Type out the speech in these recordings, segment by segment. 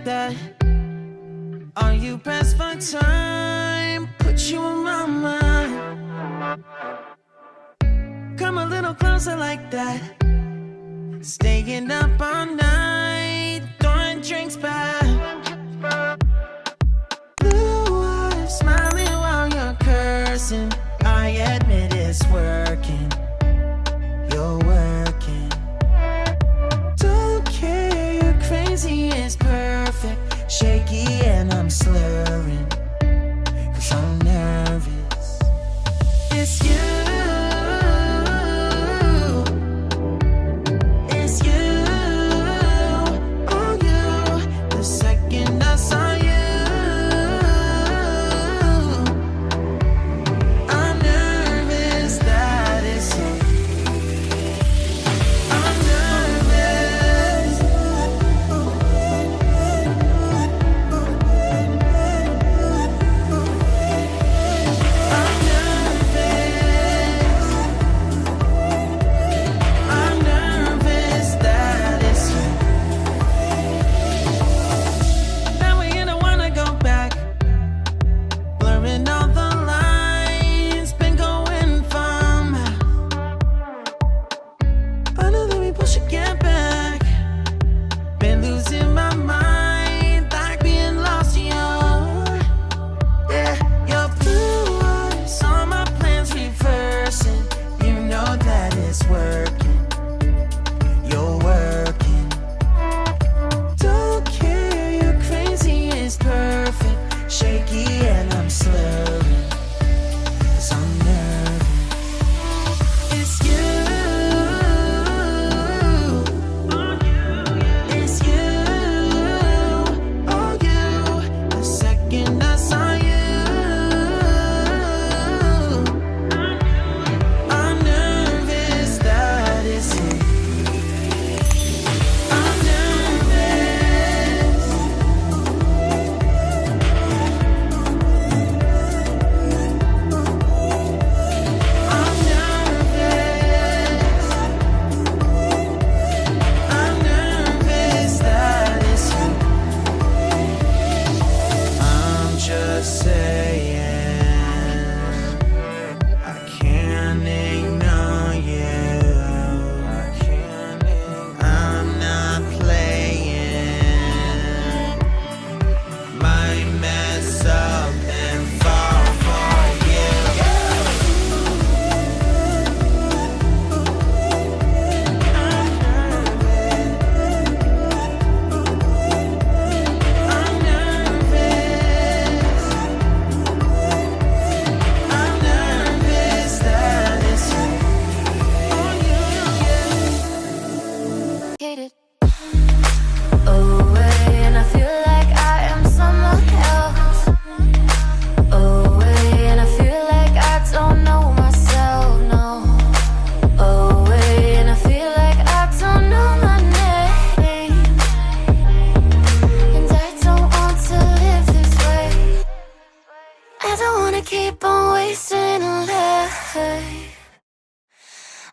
that? Are you pressed for time? Put you in my mind. Come a little closer like that. Staying up all night, throwing drinks back. Blue eyes smiling while you're cursing. I admit it's working. You're working. Don't care, you're crazy, it's perfect. Shaky and I'm slurring, 'cause I'm nervous. It's you.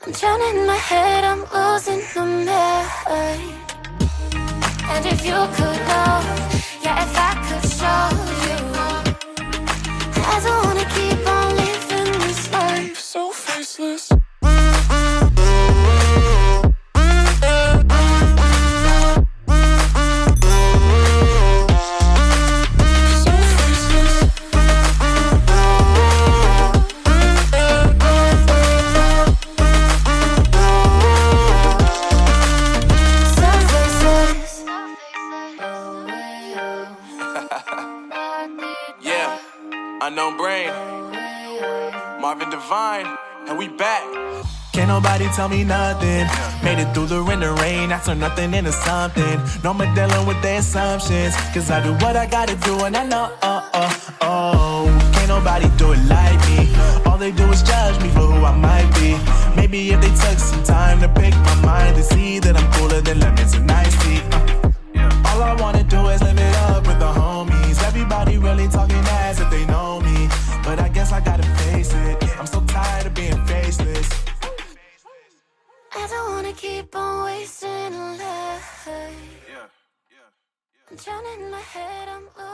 I'm drowning in my head, I'm losing the mind. And if you could know, yeah, if I could show you, I don't wanna keep on living this life so faceless. Unknown Brain, Marvin Divine, and we back. Can't nobody tell me nothing. Made it through the wind and rain, I turned nothing into something. No more dealing with their assumptions, cause I do what I gotta do and I know, can't nobody do it like me. All they do is judge me for who I might be. Maybe if they took some time to pick my mind, to see that I'm cooler than lemons and iced tea. All I wanna do is live it up with the homies. Everybody really talking as if they know me, but I guess I gotta face it. I'm so tired of being faceless. I don't wanna keep on wasting a life. I'm drowning in my head, I'm losing